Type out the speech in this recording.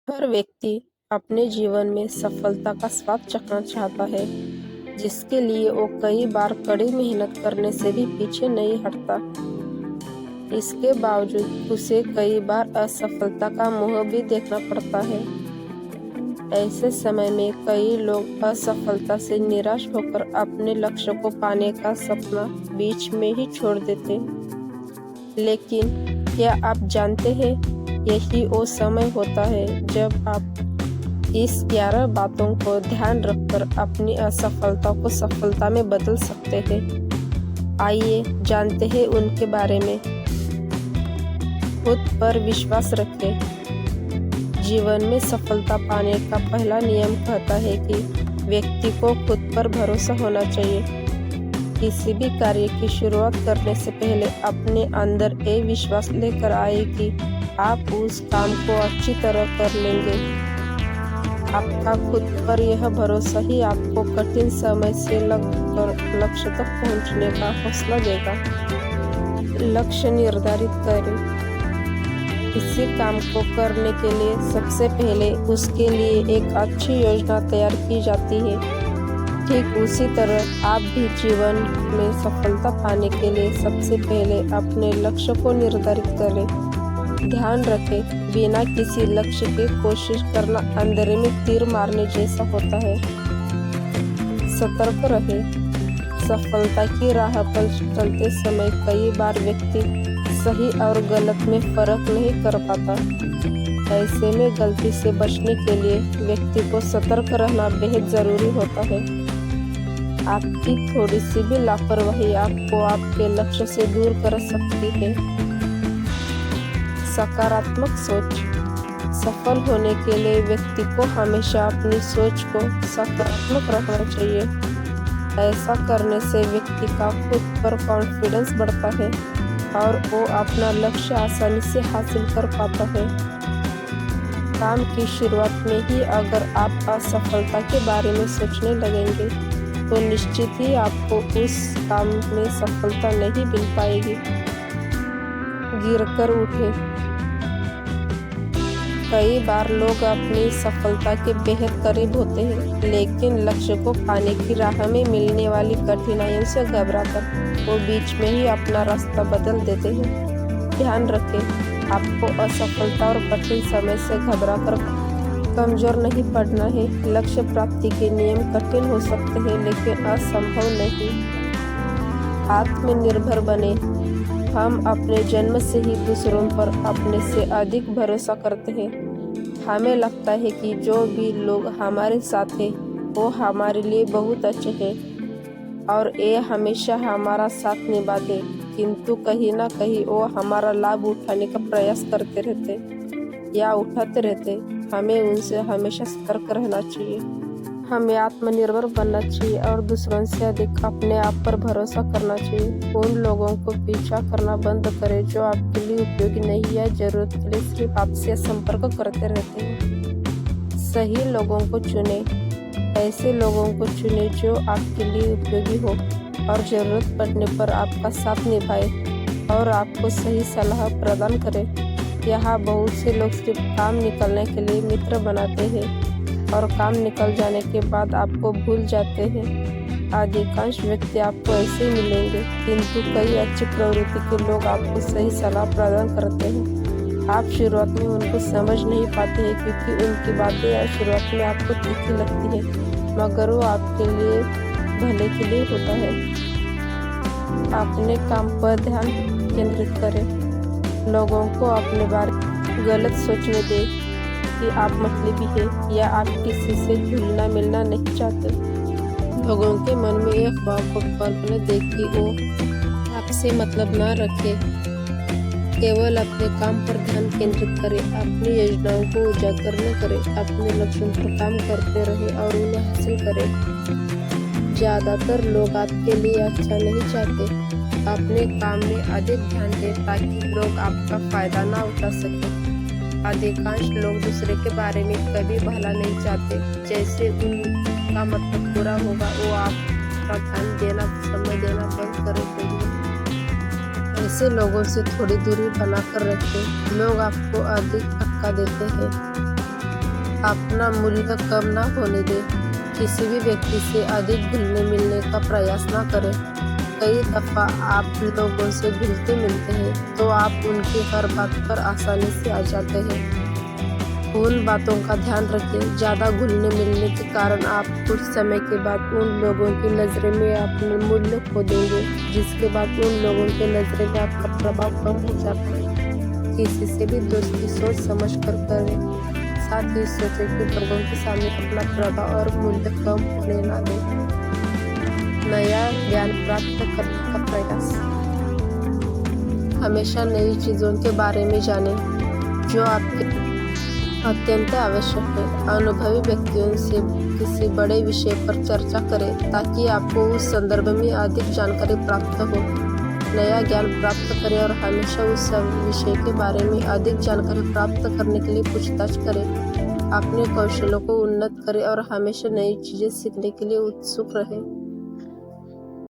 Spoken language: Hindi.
हर व्यक्ति अपने जीवन में सफलता का स्वाद चखना चाहता है, जिसके लिए वो कई बार कड़ी मेहनत करने से भी पीछे नहीं हटता। इसके बावजूद उसे कई बार असफलता का मुंह भी देखना पड़ता है। ऐसे समय में कई लोग असफलता से निराश होकर अपने लक्ष्य को पाने का सपना बीच में ही छोड़ देते। लेकिन क्या आप जानते हैं, यही वो समय होता है जब आप इस 11 बातों को ध्यान रखकर अपनी असफलता को सफलता में बदल सकते हैं। आइए जानते हैं उनके बारे में। खुद पर विश्वास रखें। जीवन में सफलता पाने का पहला नियम कहता है कि व्यक्ति को खुद पर भरोसा होना चाहिए। किसी भी कार्य की शुरुआत करने से पहले अपने अंदर ये विश्वास लेकर आए कि आप उस काम को अच्छी तरह कर लेंगे। आपका खुद पर यह भरोसा ही आपको कठिन समय से लगकर लक्ष्य तक पहुंचने का हौसला देगा। लक्ष्य निर्धारित करें। किसी काम को करने के लिए सबसे पहले उसके लिए एक अच्छी योजना तैयार की जाती है। ठीक उसी तरह आप भी जीवन में सफलता पाने के लिए सबसे पहले अपने लक्ष्य को निर्धारित करें। ध्यान रखें, बिना किसी लक्ष्य की कोशिश करना अंधेरे में तीर मारने जैसा होता है। सतर्क रहें। सफलता की राह पर चलते समय कई बार व्यक्ति सही और गलत में फर्क नहीं कर पाता। ऐसे में गलती से बचने के लिए व्यक्ति को सतर्क रहना बेहद जरूरी होता है। आपकी थोड़ी सी भी लापरवाही आपको आपके लक्ष्य से दूर कर सकती है। सकारात्मक सोच। सफल होने के लिए व्यक्ति को हमेशा अपनी सोच को सकारात्मक रखना चाहिए। ऐसा करने से व्यक्ति का खुद पर कॉन्फिडेंस बढ़ता है और वो अपना लक्ष्य आसानी से हासिल कर पाता है। काम की शुरुआत में ही अगर आप असफलता के बारे में सोचने लगेंगे तो निश्चित ही आपको उस काम में सफलता नहीं मिल पाएगी। गिरकर उठे। कई बार लोग अपनी सफलता के बेहद करीब होते हैं, लेकिन लक्ष्य को पाने की राह में मिलने वाली कठिनाइयों से घबराकर वो बीच में ही अपना रास्ता बदल देते हैं। ध्यान रखें, आपको असफलता और कठिन समय से घबराकर कमजोर नहीं पड़ना है। लक्ष्य प्राप्ति के नियम कठिन हो सकते हैं, लेकिन असंभव नहीं। आत्मनिर्भर बने। हम अपने जन्म से ही दूसरों पर अपने से अधिक भरोसा करते हैं। हमें लगता है कि जो भी लोग हमारे साथ हैं वो हमारे लिए बहुत अच्छे हैं और ये हमेशा हमारा साथ निभाते, किंतु कहीं ना कहीं वो हमारा लाभ उठाने का प्रयास करते रहते या उठाते रहते। हमें उनसे हमेशा सतर्क रहना चाहिए। हमें आत्मनिर्भर बनना चाहिए और दूसरों से अधिक अपने आप पर भरोसा करना चाहिए। उन लोगों को पीछा करना बंद करें जो आपके लिए उपयोगी नहीं या जरूरत के लिए सिर्फ आपसे संपर्क करते रहते हैं। सही लोगों को चुने। ऐसे लोगों को चुने जो आपके लिए उपयोगी हो और जरूरत पड़ने पर आपका साथ निभाए और आपको सही सलाह प्रदान करे। यहाँ बहुत से लोग सिर्फ काम निकलने के लिए मित्र बनाते हैं और काम निकल जाने के बाद आपको भूल जाते हैं। अधिकांश व्यक्ति आपको ऐसे मिलेंगे, किंतु कई अच्छी प्रवृत्ति के लोग आपको सही सलाह प्रदान करते हैं। आप शुरुआत में उनको समझ नहीं पाते हैं क्योंकि उनकी बातें या शुरुआत में आपको तीखी लगती है, मगर वो आपके लिए भले के लिए होता है। अपने काम पर ध्यान केंद्रित करें। लोगों को अपने बारे में गलत सोचने दें कि आप मतलबी हैं या आप किसी से घुलना मिलना नहीं चाहते। लोगों के मन में एक अफवाह को पनपने दें कि वो आपसे मतलब ना रखे। केवल अपने काम पर ध्यान केंद्रित करें, अपनी योजनाओं को उजागर न करें, अपने लक्ष्यों पर काम करते रहें और उन्हें हासिल करें। ज़्यादातर लोग आपके लिए अच्छा नहीं चाहते। अपने काम में अधिक ध्यान दें ताकि लोग आपका फायदा ना उठा सकें। अधिकांश लोग दूसरे के बारे में कभी भला नहीं चाहते। जैसे उनका मतलब पूरा होगा वो आपका ध्यान देना, समय देना बंद कर देंगे। ऐसे लोगों से थोड़ी दूरी बनाकर रखें। लोग आपको अधिक धक्का देते हैं। अपना मूल्य कम ना होने दें। किसी भी व्यक्ति से अधिक घुलने मिलने का प्रयास ना करें। कई दफ़ा आप लोगों से घुलते मिलते हैं तो आप उनकी हर बात पर आसानी से आ जाते हैं। उन बातों का ध्यान रखें। ज़्यादा घुलने मिलने के कारण आप कुछ समय के बाद उन लोगों की नज़रों में अपने मूल्य खो देंगे, जिसके बाद उन लोगों के नज़रों में आपका प्रभाव कम हो जाता है। किसी से भी दोस्ती सोच समझ कर करें। साथ ही सोचें कि लोगों के सामने अपना प्रभाव और मूल्य कम होने ना दें। नया ज्ञान प्राप्त करने का प्रयास। हमेशा नई चीज़ों के बारे में जानें जो आपके अत्यंत आवश्यक है। अनुभवी व्यक्तियों से किसी बड़े विषय पर चर्चा करें ताकि आपको उस संदर्भ में अधिक जानकारी प्राप्त हो। नया ज्ञान प्राप्त करें और हमेशा उस विषय के बारे में अधिक जानकारी प्राप्त करने के लिए पूछताछ करें। अपने कौशलों को उन्नत करें और हमेशा नई चीज़ें सीखने के लिए उत्सुक रहें।